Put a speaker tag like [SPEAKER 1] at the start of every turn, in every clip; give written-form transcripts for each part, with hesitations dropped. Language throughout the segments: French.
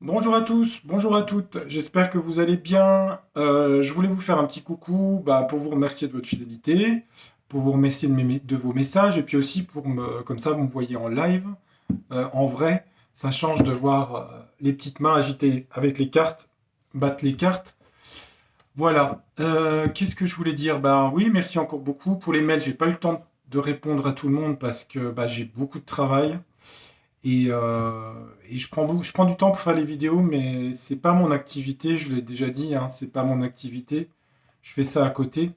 [SPEAKER 1] Bonjour à tous, bonjour à toutes, j'espère que vous allez bien. Je voulais vous faire un petit coucou pour vous remercier de votre fidélité, pour vous remercier de vos messages, et puis aussi comme ça vous me voyez en live, en vrai. Ça change de voir les petites mains agitées avec les cartes, battre les cartes. Voilà. Qu'est-ce que je voulais dire? Ben oui, merci encore beaucoup. Pour les mails, j'ai pas eu le temps de répondre à tout le monde parce que j'ai beaucoup de travail. Et je prends du temps pour faire les vidéos, mais c'est pas mon activité, je l'ai déjà dit, hein, c'est pas mon activité. Je fais ça à côté.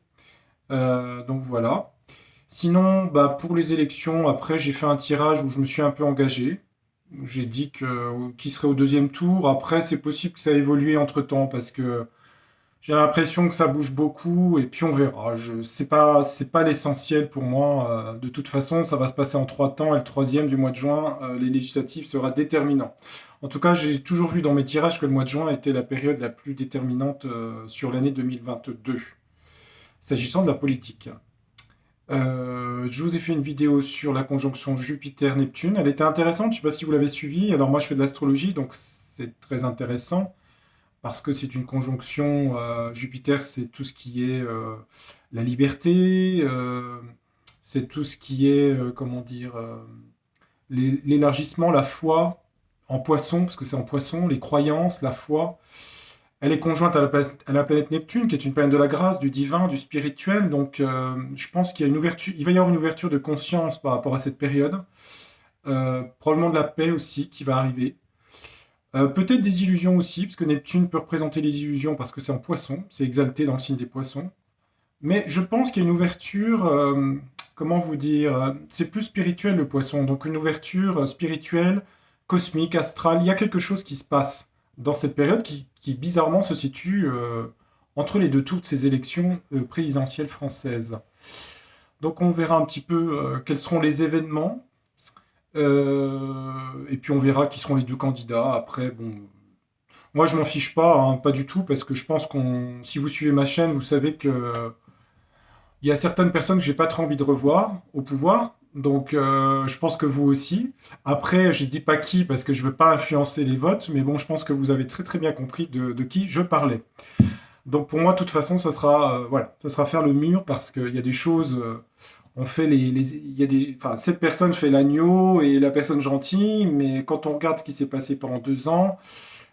[SPEAKER 1] Donc voilà. Sinon, pour les élections, après, j'ai fait un tirage où je me suis un peu engagé. J'ai dit qui serait au deuxième tour. Après, c'est possible que ça a évolué entre-temps parce que j'ai l'impression que ça bouge beaucoup et puis on verra. C'est pas l'essentiel pour moi. De toute façon, ça va se passer en trois temps et le troisième du mois de juin, les législatives, sera déterminant. En tout cas, j'ai toujours vu dans mes tirages que le mois de juin était la période la plus déterminante sur l'année 2022, s'agissant de la politique. Je vous ai fait une vidéo sur la conjonction Jupiter-Neptune. Elle était intéressante, je ne sais pas si vous l'avez suivie. Alors moi, je fais de l'astrologie, donc c'est très intéressant parce que c'est une conjonction. Jupiter, c'est tout ce qui est la liberté, c'est tout ce qui est, comment dire, l'élargissement, la foi en poisson, parce que c'est en poisson, les croyances, la foi. Elle est conjointe à la planète Neptune, qui est une planète de la grâce, du divin, du spirituel. Donc, je pense qu'il y a une ouverture, il va y avoir une ouverture de conscience par rapport à cette période. Probablement de la paix aussi qui va arriver. Peut-être des illusions aussi, parce que Neptune peut représenter les illusions parce que c'est en poisson, c'est exalté dans le signe des poissons. Mais je pense qu'il y a une ouverture, comment vous dire, c'est plus spirituel le poisson, donc une ouverture spirituelle, cosmique, astrale. Il y a quelque chose qui se passe dans cette période qui bizarrement se situe entre les deux tours de ces élections présidentielles françaises. Donc on verra un petit peu quels seront les événements. Et puis on verra qui seront les deux candidats. Après, bon, moi je m'en fiche pas, hein, pas du tout, parce que je pense si vous suivez ma chaîne, vous savez que il y a certaines personnes que j'ai pas trop envie de revoir au pouvoir. Donc je pense que vous aussi. Après, je dis pas qui parce que je veux pas influencer les votes, mais bon, je pense que vous avez très très bien compris de qui je parlais. Donc pour moi, de toute façon, ça sera voilà, ça sera faire le mur parce qu'il y a des choses. On fait il y a enfin, cette personne fait l'agneau et la personne gentille, mais quand on regarde ce qui s'est passé pendant 2 ans,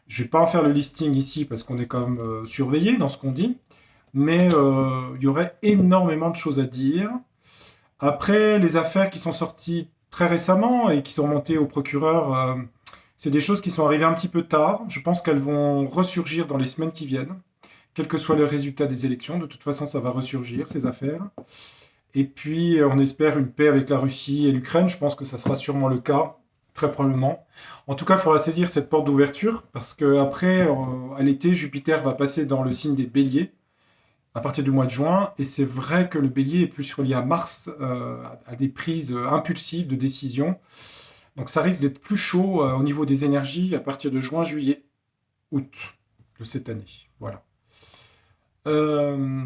[SPEAKER 1] je vais pas en faire le listing ici parce qu'on est quand même surveillé dans ce qu'on dit, mais il y aurait énormément de choses à dire. Après, les affaires qui sont sorties très récemment et qui sont montées au procureur, c'est des choses qui sont arrivées un petit peu tard. Je pense qu'elles vont ressurgir dans les semaines qui viennent, quel que soit le résultat des élections. De toute façon, ça va ressurgir, ces affaires. Et puis, on espère une paix avec la Russie et l'Ukraine. Je pense que ça sera sûrement le cas, très probablement. En tout cas, il faudra saisir cette porte d'ouverture parce qu'après, à l'été, Jupiter va passer dans le signe des béliers à partir du mois de juin. Et c'est vrai que le bélier est plus relié à Mars, à des prises impulsives de décision. Donc ça risque d'être plus chaud au niveau des énergies à partir de juin, juillet, août de cette année. Voilà. Euh,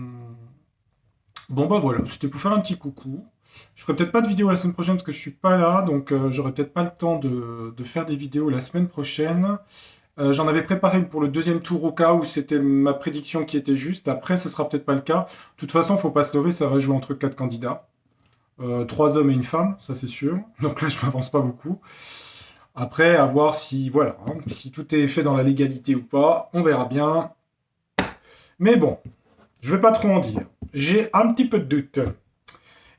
[SPEAKER 1] Bon voilà, c'était pour faire un petit coucou. Je ferai peut-être pas de vidéo la semaine prochaine parce que je suis pas là, donc j'aurai peut-être pas le temps de faire des vidéos la semaine prochaine. J'en avais préparé une pour le deuxième tour au cas où c'était ma prédiction qui était juste. Après, ce sera peut-être pas le cas. De toute façon, faut pas se leurrer, ça va jouer entre quatre candidats. Trois hommes et une femme, ça c'est sûr. Donc là, je m'avance pas beaucoup. Après, à voir si, voilà, hein, si tout est fait dans la légalité ou pas, on verra bien. Mais bon, je vais pas trop en dire. J'ai un petit peu de doute.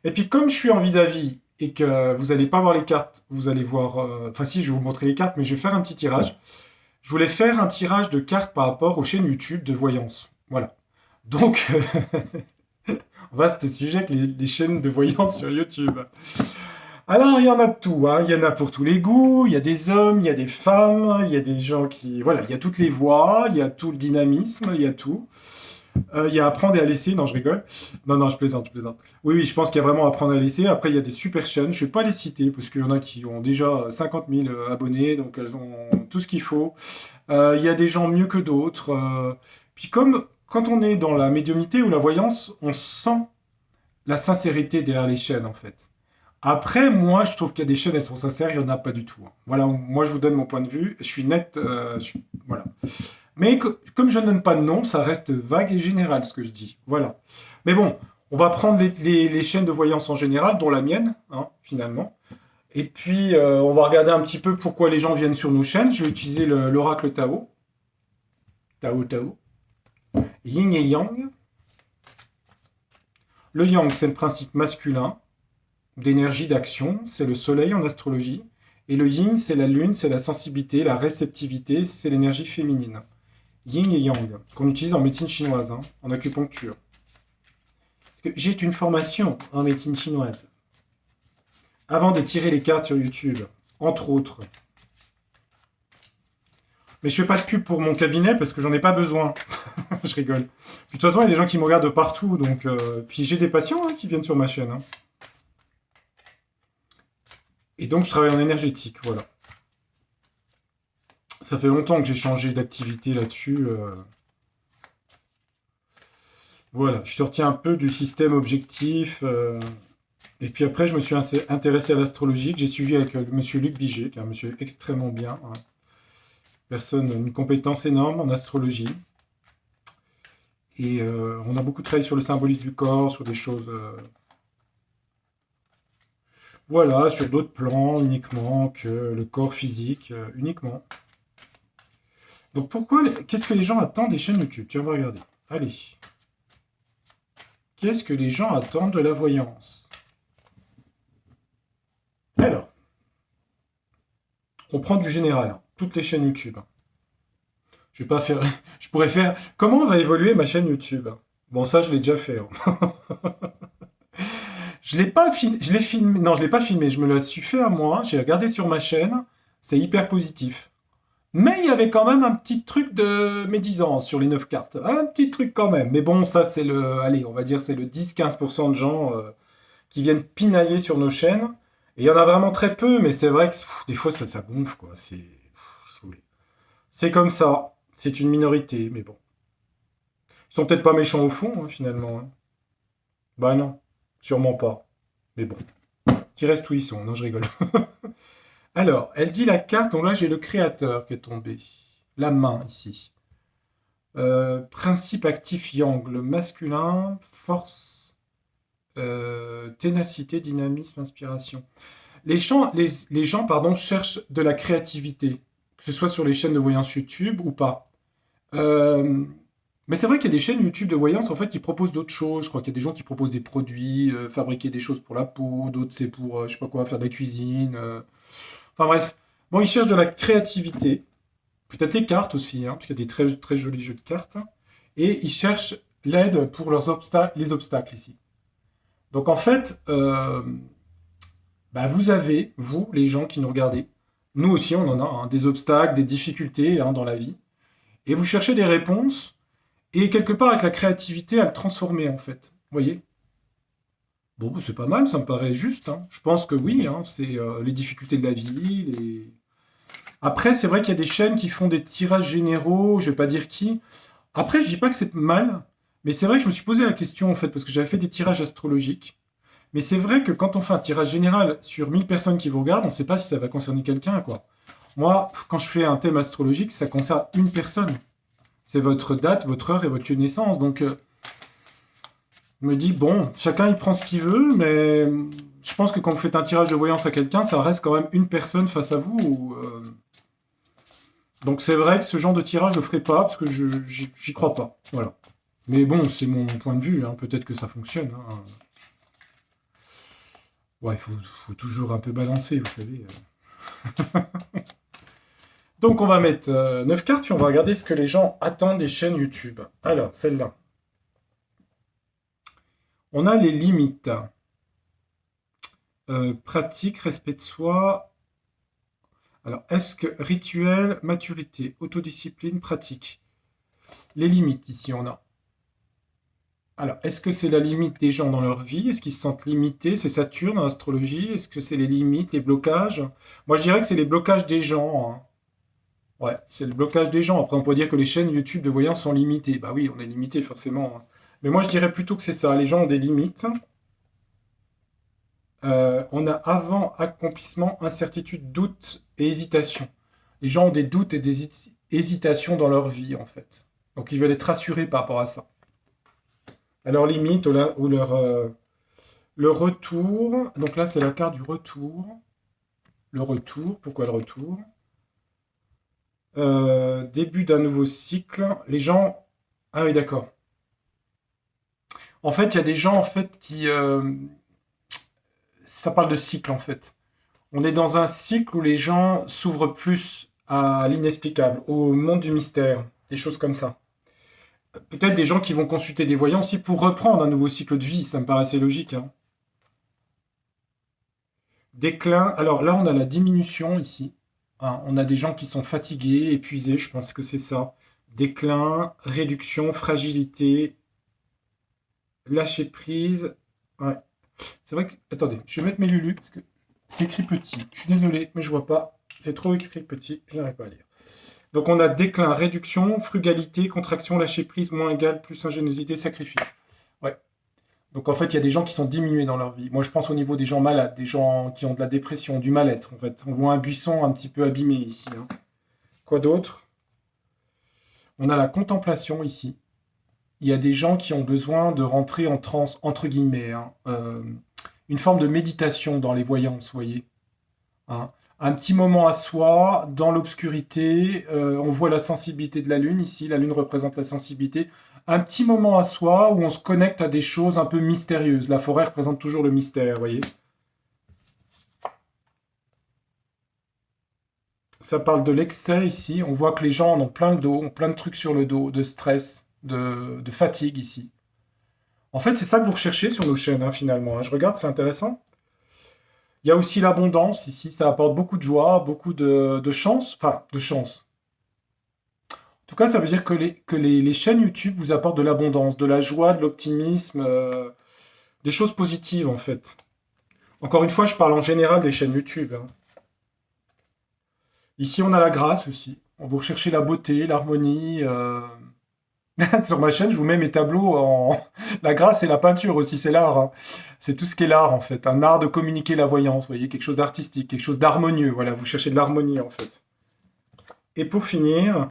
[SPEAKER 1] Et puis comme je suis en vis-à-vis et que vous allez pas voir les cartes, vous allez voir... Enfin si, je vais vous montrer les cartes, mais je vais faire un petit tirage. Je voulais faire un tirage de cartes par rapport aux chaînes YouTube de voyance. Voilà. Donc, vaste sujet que les chaînes de voyance sur YouTube. Alors, il y en a de tout, hein. Il y en a pour tous les goûts, il y a des hommes, il y a des femmes, il y a des gens qui... Voilà, il y a toutes les voix, il y a tout le dynamisme, il y a tout. Il y a apprendre et à laisser. Non, je rigole. Non, non, je plaisante, je plaisante. Oui, oui, je pense qu'il y a vraiment apprendre à laisser. Après, il y a des super chaînes. Je ne vais pas les citer parce qu'il y en a qui ont déjà 50 000 abonnés, donc elles ont tout ce qu'il faut. Il y a des gens mieux que d'autres. Puis comme quand on est dans la médiumnité ou la voyance, on sent la sincérité derrière les chaînes, en fait. Après, moi, je trouve qu'il y a des chaînes, elles sont sincères, il n'y en a pas du tout, hein. Voilà, moi, je vous donne mon point de vue. Je suis net. Voilà. Mais comme je ne donne pas de nom, ça reste vague et général ce que je dis. Voilà. Mais bon, on va prendre les chaînes de voyance en général, dont la mienne, hein, finalement. Et puis, on va regarder un petit peu pourquoi les gens viennent sur nos chaînes. Je vais utiliser l'oracle Tao. Tao, Tao. Yin et Yang. Le Yang, c'est le principe masculin d'énergie, d'action. C'est le soleil en astrologie. Et le Yin, c'est la lune, c'est la sensibilité, la réceptivité, c'est l'énergie féminine. Yin et Yang, qu'on utilise en médecine chinoise, hein, en acupuncture. Parce que j'ai une formation en médecine chinoise. Avant de tirer les cartes sur YouTube, entre autres. Mais je fais pas de pub pour mon cabinet parce que j'en ai pas besoin. Je rigole. Puis, de toute façon, il y a des gens qui me regardent de partout, donc. Puis j'ai des patients, hein, qui viennent sur ma chaîne, hein. Et donc je travaille en énergétique, voilà. Ça fait longtemps que j'ai changé d'activité là-dessus. Voilà, je suis sorti un peu du système objectif. Et puis après, je me suis intéressé à l'astrologie, que j'ai suivi avec monsieur Luc Biget, qui est un monsieur extrêmement bien, hein. Personne, une compétence énorme en astrologie. Et on a beaucoup travaillé sur le symbolisme du corps, sur des choses. Voilà, sur d'autres plans uniquement que le corps physique, uniquement. Donc pourquoi, qu'est-ce que les gens attendent des chaînes YouTube? Tiens, on va regarder. Allez. Qu'est-ce que les gens attendent de la voyance? Alors, on prend du général, hein, toutes les chaînes YouTube. Je vais pas faire. Je pourrais faire. Comment va évoluer ma chaîne YouTube? Bon, ça, je l'ai déjà fait, hein. Je l'ai pas filmé. Je l'ai filmé. Non, je l'ai pas filmé. Je me l'ai su faire moi. J'ai regardé sur ma chaîne. C'est hyper positif. Mais il y avait quand même un petit truc de médisance sur les 9 cartes. Un petit truc quand même. Mais bon, ça, c'est le. Allez, on va dire, c'est le 10-15% de gens qui viennent pinailler sur nos chaînes. Et il y en a vraiment très peu, mais c'est vrai que des fois, ça gonfle, quoi. C'est comme ça. C'est une minorité, mais bon. Ils sont peut-être pas méchants au fond, hein, finalement, hein. Bah non, sûrement pas. Mais bon, qui restent où ils sont. Non, je rigole. Alors, elle dit la carte, donc là j'ai le créateur qui est tombé. La main ici. Principe actif yang, le masculin, force, ténacité, dynamisme, inspiration. Les gens pardon, cherchent de la créativité, que ce soit sur les chaînes de voyance YouTube ou pas. Euh, mais c'est vrai qu'il y a des chaînes YouTube de voyance en fait qui proposent d'autres choses. Je crois qu'il y a des gens qui proposent des produits, fabriquer des choses pour la peau, d'autres c'est pour, je sais pas quoi, faire de la cuisine. Enfin bref. Bon, ils cherchent de la créativité. Peut-être les cartes aussi, hein, parce qu'il y a des très, très jolis jeux de cartes. Et ils cherchent l'aide pour les obstacles ici. Donc en fait, bah, vous avez, vous, les gens qui nous regardez, nous aussi on en a, hein, des obstacles, des difficultés, hein, dans la vie. Et vous cherchez des réponses, et quelque part avec la créativité à le transformer en fait. Vous voyez? Bon, bah, c'est pas mal, ça me paraît juste, hein. Je pense que oui, hein, c'est les difficultés de la vie. Après, c'est vrai qu'il y a des chaînes qui font des tirages généraux, je vais pas dire qui. Après, je dis pas que c'est mal, mais c'est vrai que je me suis posé la question en fait, parce que j'avais fait des tirages astrologiques. Mais c'est vrai que quand on fait un tirage général sur 1000 personnes qui vous regardent, on ne sait pas si ça va concerner quelqu'un, quoi. Moi, quand je fais un thème astrologique, ça concerne une personne. C'est votre date, votre heure et votre lieu de naissance. Donc, je me dis, bon, chacun il prend ce qu'il veut, mais je pense que quand vous faites un tirage de voyance à quelqu'un, ça reste quand même une personne face à vous. Donc, c'est vrai que ce genre de tirage, je le ferai pas, parce que j'y crois pas. Voilà. Mais bon, c'est mon point de vue, hein. Peut-être que ça fonctionne, hein. Ouais, faut toujours un peu balancer, vous savez. Donc on va mettre 9 cartes, puis on va regarder ce que les gens attendent des chaînes YouTube. Alors, celle-là. On a les limites. Pratique, respect de soi. Alors, est-ce que rituel, maturité, autodiscipline, pratique? Les limites, ici, on a. Alors, est-ce que c'est la limite des gens dans leur vie? Est-ce qu'ils se sentent limités? C'est Saturne dans l'astrologie? Est-ce que c'est les limites, les blocages? Moi, je dirais que c'est les blocages des gens, hein. Ouais, c'est le blocage des gens. Après, on peut dire que les chaînes YouTube de voyance sont limitées. Bah oui, on est limité, forcément, hein. Mais moi, je dirais plutôt que c'est ça. Les gens ont des limites. On a avant accomplissement, incertitude, doute et hésitation. Les gens ont des doutes et des hésitations dans leur vie, en fait. Donc ils veulent être rassurés par rapport à ça. À leur limite ou le retour. Donc là, c'est la carte du retour. Le retour. Pourquoi le retour? Début d'un nouveau cycle. Les gens. Ah oui, d'accord. En fait, il y a des gens en fait qui. Ça parle de cycle en fait. On est dans un cycle où les gens s'ouvrent plus à l'inexplicable, au monde du mystère, des choses comme ça. Peut-être des gens qui vont consulter des voyants aussi pour reprendre un nouveau cycle de vie, ça me paraissait logique, hein. Déclin. Alors là, on a la diminution ici, hein. On a des gens qui sont fatigués, épuisés, je pense que c'est ça. Déclin, réduction, fragilité, lâcher prise. Ouais. C'est vrai que. Attendez, je vais mettre mes lulus parce que c'est écrit petit. Je suis désolé, mais je vois pas. C'est trop écrit petit, je n'arrive pas à lire. Donc on a déclin, réduction, frugalité, contraction, lâcher prise, moins égal, plus ingéniosité, sacrifice. Ouais. Donc en fait, il y a des gens qui sont diminués dans leur vie. Moi, je pense au niveau des gens malades, des gens qui ont de la dépression, du mal-être. En fait, on voit un buisson un petit peu abîmé ici, hein. Quoi d'autre? On a la contemplation ici. Il y a des gens qui ont besoin de rentrer en transe, entre guillemets, hein. Une forme de méditation dans les voyances, vous voyez, hein. Un petit moment à soi, dans l'obscurité, on voit la sensibilité de la lune ici, la lune représente la sensibilité. Un petit moment à soi où on se connecte à des choses un peu mystérieuses. La forêt représente toujours le mystère, vous voyez. Ça parle de l'excès ici, on voit que les gens en ont plein le dos, ont plein de trucs sur le dos, de stress, de fatigue ici. En fait, c'est ça que vous recherchez sur nos chaînes, hein, finalement, hein. Je regarde, c'est intéressant. Il y a aussi l'abondance ici, ça apporte beaucoup de joie, beaucoup de chance. Enfin, de chance. En tout cas, ça veut dire que les chaînes YouTube vous apportent de l'abondance, de la joie, de l'optimisme, des choses positives en fait. Encore une fois, je parle en général des chaînes YouTube, hein. Ici, on a la grâce aussi. On va rechercher la beauté, l'harmonie. Sur ma chaîne, je vous mets mes tableaux en. La grâce et la peinture aussi, c'est l'art, hein. C'est tout ce qui est l'art en fait. Un art de communiquer la voyance, vous voyez, quelque chose d'artistique, quelque chose d'harmonieux. Voilà, vous cherchez de l'harmonie en fait. Et pour finir,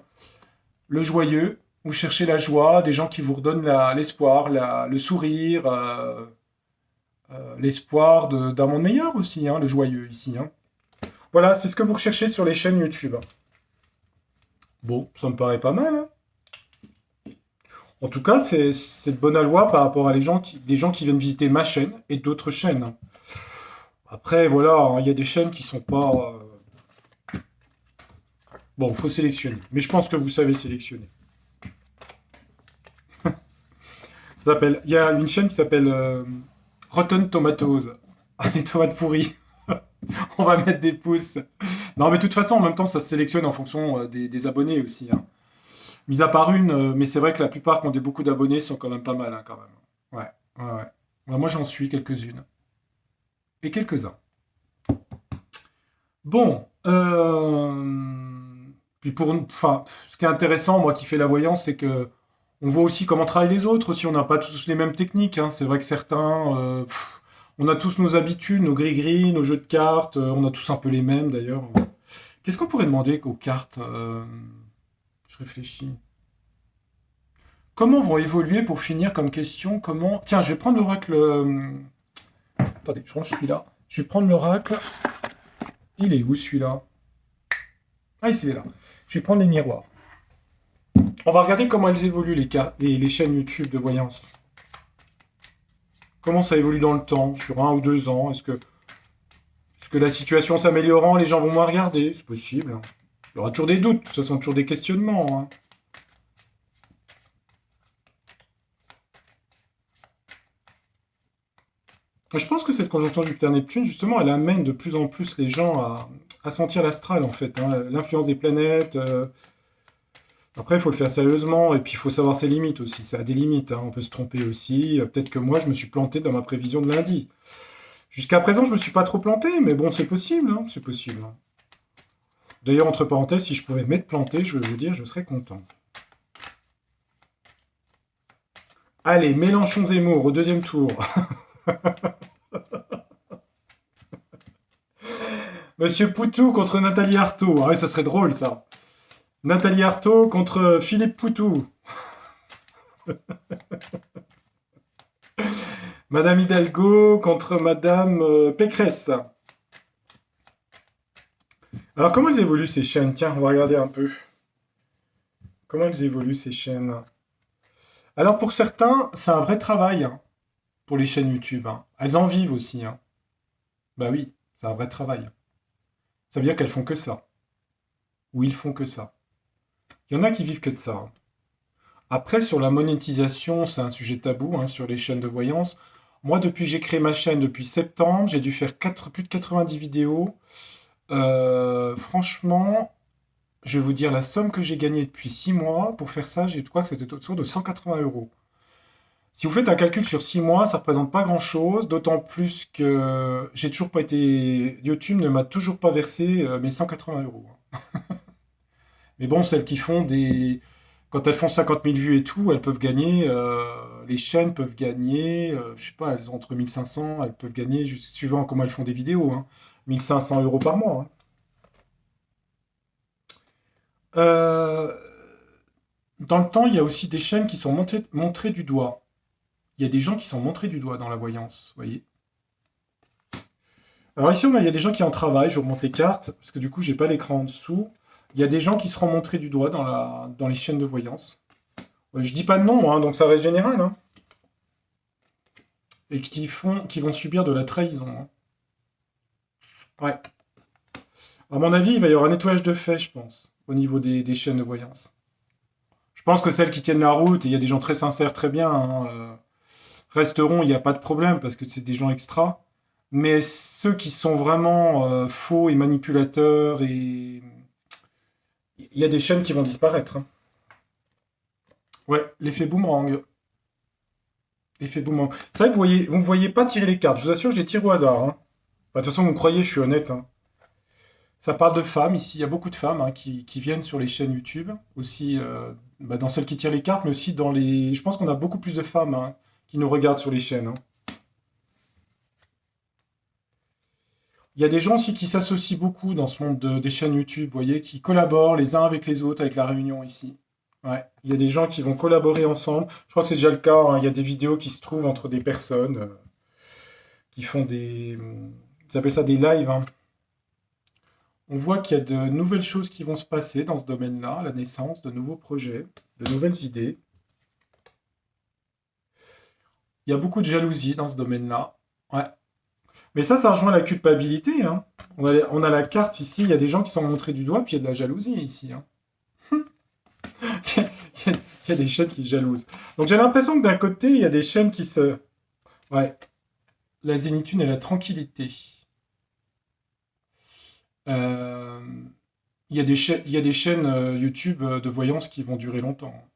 [SPEAKER 1] le joyeux, vous cherchez la joie, des gens qui vous redonnent l'espoir, le sourire, l'espoir d'un monde meilleur aussi, hein, le joyeux ici, hein. Voilà, c'est ce que vous recherchez sur les chaînes YouTube. Bon, ça me paraît pas mal, hein. En tout cas, c'est de bonne loi par rapport à des gens qui viennent visiter ma chaîne et d'autres chaînes. Après, voilà, hein, il y a des chaînes qui sont pas. Bon, faut sélectionner. Mais je pense que vous savez sélectionner. Il y a une chaîne qui s'appelle Rotten Tomatoes. Les tomates pourries. On va mettre des pouces. Non, mais de toute façon, en même temps, ça se sélectionne en fonction des abonnés aussi, hein. Mis à part une, mais c'est vrai que la plupart qui ont beaucoup d'abonnés sont quand même pas mal, hein, quand même. Ouais, ouais, ouais. Ouais, moi, j'en suis quelques-unes. Et quelques-uns. Bon. Puis enfin, ce qui est intéressant, moi qui fais la voyance, c'est que on voit aussi comment travaillent les autres. Si on n'a pas tous les mêmes techniques, hein. C'est vrai que certains, on a tous nos habitudes, nos gris-gris, nos jeux de cartes. On a tous un peu les mêmes d'ailleurs. Qu'est-ce qu'on pourrait demander aux cartes? Je réfléchis. Comment vont évoluer pour finir comme question? Comment. Tiens, je vais prendre l'oracle. Attendez, je range celui-là. Je vais prendre l'oracle. Il est où celui-là? Ah, il est là. Je vais prendre les miroirs. On va regarder comment elles évoluent, les chaînes YouTube de voyance. Comment ça évolue dans le temps, sur 1 ou 2 ans. Est-ce que la situation s'améliorant, les gens vont moins regarder? C'est possible, hein. Il y aura toujours des doutes, de toute façon, toujours des questionnements, hein. Je pense que cette conjonction Jupiter-Neptune, justement, elle amène de plus en plus les gens à sentir l'astral, en fait, hein, l'influence des planètes. Après, il faut le faire sérieusement, et puis il faut savoir ses limites aussi. Ça a des limites, hein, on peut se tromper aussi. Peut-être que moi, je me suis planté dans ma prévision de lundi. Jusqu'à présent, je me suis pas trop planté, mais bon, c'est possible, hein, c'est possible, hein. D'ailleurs, entre parenthèses, si je pouvais m'être planté, je vais vous dire, je serais content. Allez, Mélenchon-Zemmour au deuxième tour. Monsieur Poutou contre Nathalie Arthaud. Ah ouais, ça serait drôle, ça. Nathalie Arthaud contre Philippe Poutou. Madame Hidalgo contre Madame Pécresse. Alors, comment elles évoluent ces chaînes? Tiens, on va regarder un peu. Comment elles évoluent ces chaînes? Alors, pour certains, c'est un vrai travail, hein, pour les chaînes YouTube, hein. Elles en vivent aussi, hein. Bah oui, c'est un vrai travail. Ça veut dire qu'elles font que ça. Ou ils font que ça. Il y en a qui vivent que de ça, hein. Après, sur la monétisation, c'est un sujet tabou, hein, sur les chaînes de voyance. Moi, depuis que j'ai créé ma chaîne, depuis septembre, j'ai dû faire plus de 90 vidéos. Franchement, je vais vous dire la somme que j'ai gagnée depuis 6 mois. Pour faire ça, je crois que c'était autour de 180 euros. Si vous faites un calcul sur 6 mois, ça ne représente pas grand-chose, d'autant plus que j'ai toujours pas été. YouTube ne m'a toujours pas versé mes 180 euros. Mais bon, celles qui font des. Quand elles font 50 000 vues et tout, elles peuvent gagner. Les chaînes peuvent gagner, je sais pas, elles ont entre 1500, elles peuvent gagner, suivant comment elles font des vidéos, hein, 1500 euros par mois, hein. Euh, Dans le temps, il y a aussi des chaînes qui sont montrées du doigt. Il y a des gens qui sont montrés du doigt dans la voyance, vous voyez. Alors ici, il y a des gens qui en travaillent, je vous remonte les cartes, parce que du coup, j'ai pas l'écran en dessous. Il y a des gens qui seront montrés du doigt dans les chaînes de voyance. Je dis pas de nom, hein, donc ça reste général, hein. Et qui vont subir de la trahison, hein. Ouais. À mon avis, il va y avoir un nettoyage de fait, je pense, au niveau des chaînes de voyance. Je pense que celles qui tiennent la route, et il y a des gens très sincères, très bien, hein, resteront, il n'y a pas de problème, parce que c'est des gens extra. Mais ceux qui sont vraiment faux et manipulateurs, et il y a des chaînes qui vont disparaître, hein. Ouais, l'effet boomerang. Effet boomerang. C'est vrai que vous ne voyez pas tirer les cartes. Je vous assure que j'ai tiré au hasard, hein. Bah, de toute façon, vous me croyez, je suis honnête, hein. Ça parle de femmes ici. Il y a beaucoup de femmes, hein, qui viennent sur les chaînes YouTube. Aussi, bah, dans celles qui tirent les cartes, mais aussi dans les. Je pense qu'on a beaucoup plus de femmes, hein, qui nous regardent sur les chaînes, hein. Il y a des gens aussi qui s'associent beaucoup dans ce monde des chaînes YouTube, vous voyez, qui collaborent les uns avec les autres avec la réunion ici. Ouais, il y a des gens qui vont collaborer ensemble. Je crois que c'est déjà le cas, hein. Il y a des vidéos qui se trouvent entre des personnes qui font des. Ils appellent ça des lives, hein. On voit qu'il y a de nouvelles choses qui vont se passer dans ce domaine-là, la naissance de nouveaux projets, de nouvelles idées. Il y a beaucoup de jalousie dans ce domaine-là. Ouais. Mais ça rejoint la culpabilité, hein. On a la carte ici, il y a des gens qui sont montrés du doigt, puis il y a de la jalousie ici, hein. Il y a des chaînes qui se jalousent. Donc j'ai l'impression que d'un côté, il y a des chaînes qui se. Ouais, la zénitude et la tranquillité. Euh, il y a des chaînes YouTube de voyance qui vont durer longtemps, hein,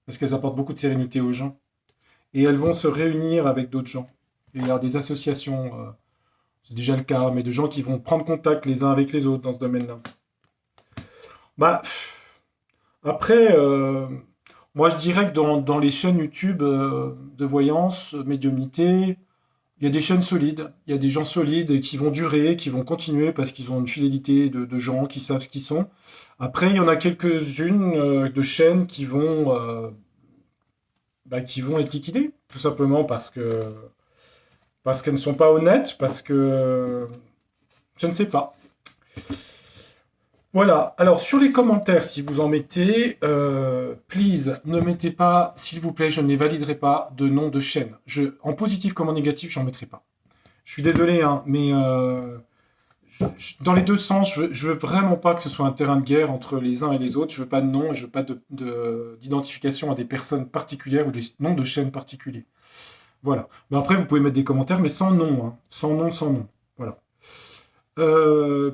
[SPEAKER 1] parce qu'elles apportent beaucoup de sérénité aux gens. Et elles vont se réunir avec d'autres gens. Et il y a des associations, c'est déjà le cas, mais de gens qui vont prendre contact les uns avec les autres dans ce domaine-là. Bah, après, moi je dirais que dans les chaînes YouTube de voyance, médiumnité, il y a des chaînes solides, il y a des gens solides qui vont durer, qui vont continuer parce qu'ils ont une fidélité de gens qui savent ce qu'ils sont. Après, il y en a quelques-unes de chaînes qui vont être liquidées, tout simplement parce qu'elles ne sont pas honnêtes, parce que je ne sais pas. Voilà. Alors sur les commentaires, si vous en mettez, please, ne mettez pas, s'il vous plaît, je ne les validerai pas de nom de chaîne. En positif comme en négatif, j'en mettrai pas. Je suis désolé, hein, mais dans les deux sens, je veux vraiment pas que ce soit un terrain de guerre entre les uns et les autres. Je veux pas de nom et je veux pas d'identification à des personnes particulières ou des noms de chaînes particuliers. Voilà. Mais après, vous pouvez mettre des commentaires, mais sans nom, hein. Sans nom, sans nom. Voilà.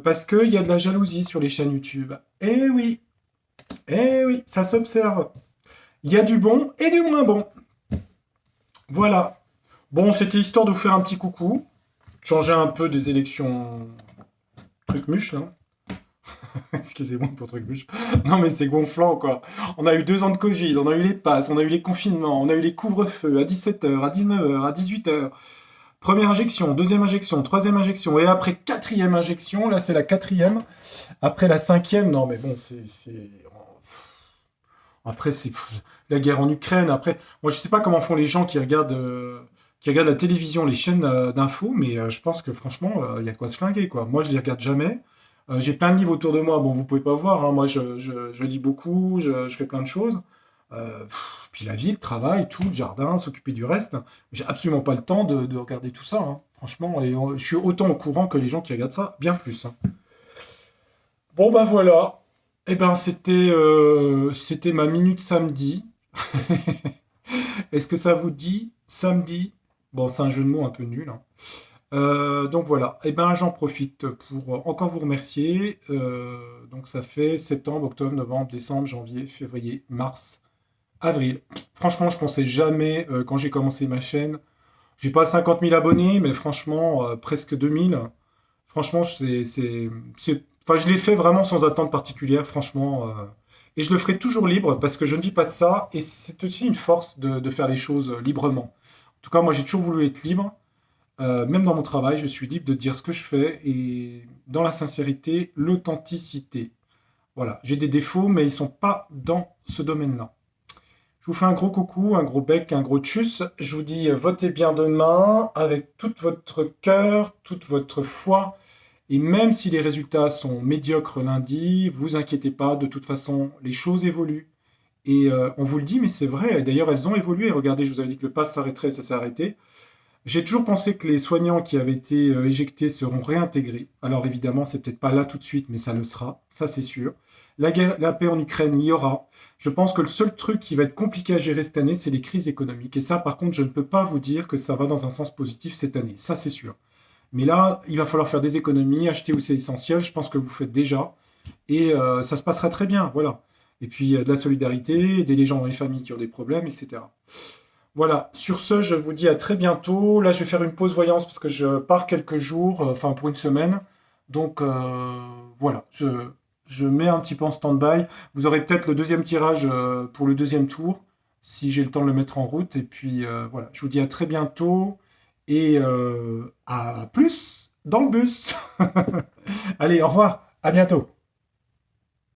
[SPEAKER 1] Parce qu'il y a de la jalousie sur les chaînes YouTube. Eh oui, ça s'observe. Il y a du bon et du moins bon. Voilà. Bon, c'était histoire de vous faire un petit coucou. Changer un peu des élections truc-muche, là. Excusez-moi pour truc-muche. Non, mais c'est gonflant, quoi. On a eu 2 ans de Covid, on a eu les passes, on a eu les confinements, on a eu les couvre-feux à 17h, à 19h, à 18h. Première injection, deuxième injection, troisième injection, et après quatrième injection, là c'est la quatrième. Après la cinquième, non mais bon, après c'est la guerre en Ukraine. Après, moi je sais pas comment font les gens qui regardent la télévision, les chaînes d'infos, mais je pense que franchement, il y a de quoi se flinguer, quoi. Moi je les regarde jamais. J'ai plein de livres autour de moi. Bon, vous pouvez pas voir, hein. Moi je lis beaucoup, je fais plein de choses. Puis la vie, le travail, tout, le jardin, s'occuper du reste. J'ai absolument pas le temps de regarder tout ça, hein. Franchement, et je suis autant au courant que les gens qui regardent ça, bien plus, hein. Bon ben voilà. Eh ben c'était ma minute samedi. Est-ce que ça vous dit samedi? Bon, c'est un jeu de mots un peu nul, hein. Donc voilà. Eh ben j'en profite pour encore vous remercier. Donc ça fait septembre, octobre, novembre, décembre, janvier, février, mars, avril. Franchement, je pensais jamais quand j'ai commencé ma chaîne. J'ai pas 50 000 abonnés, mais franchement presque 2 000. Franchement, enfin, je l'ai fait vraiment sans attente particulière, franchement. Et je le ferai toujours libre parce que je ne vis pas de ça. Et c'est aussi une force de faire les choses librement. En tout cas, moi, j'ai toujours voulu être libre. Même dans mon travail, je suis libre de dire ce que je fais et dans la sincérité, l'authenticité. Voilà, j'ai des défauts, mais ils ne sont pas dans ce domaine-là. Je vous fais un gros coucou, un gros bec, un gros tchuss. Je vous dis votez bien demain avec tout votre cœur, toute votre foi. Et même si les résultats sont médiocres lundi, vous inquiétez pas, de toute façon, les choses évoluent. Et on vous le dit, mais c'est vrai. D'ailleurs, elles ont évolué. Regardez, je vous avais dit que le pass s'arrêterait, ça s'est arrêté. J'ai toujours pensé que les soignants qui avaient été éjectés seront réintégrés. Alors évidemment, c'est peut-être pas là tout de suite, mais ça le sera, ça c'est sûr. La guerre, la paix en Ukraine, il y aura. Je pense que le seul truc qui va être compliqué à gérer cette année, c'est les crises économiques. Et ça, par contre, je ne peux pas vous dire que ça va dans un sens positif cette année. Ça, c'est sûr. Mais là, il va falloir faire des économies, acheter où c'est essentiel. Je pense que vous faites déjà. Et ça se passera très bien, voilà. Et puis de la solidarité, aider les gens dans les familles qui ont des problèmes, etc. Voilà, sur ce, je vous dis à très bientôt. Là, je vais faire une pause voyance parce que je pars quelques jours, enfin pour une semaine. Donc voilà, je mets un petit peu en stand-by. Vous aurez peut-être le deuxième tirage pour le deuxième tour, si j'ai le temps de le mettre en route. Et puis voilà, je vous dis à très bientôt et à plus dans le bus. Allez, au revoir, à bientôt.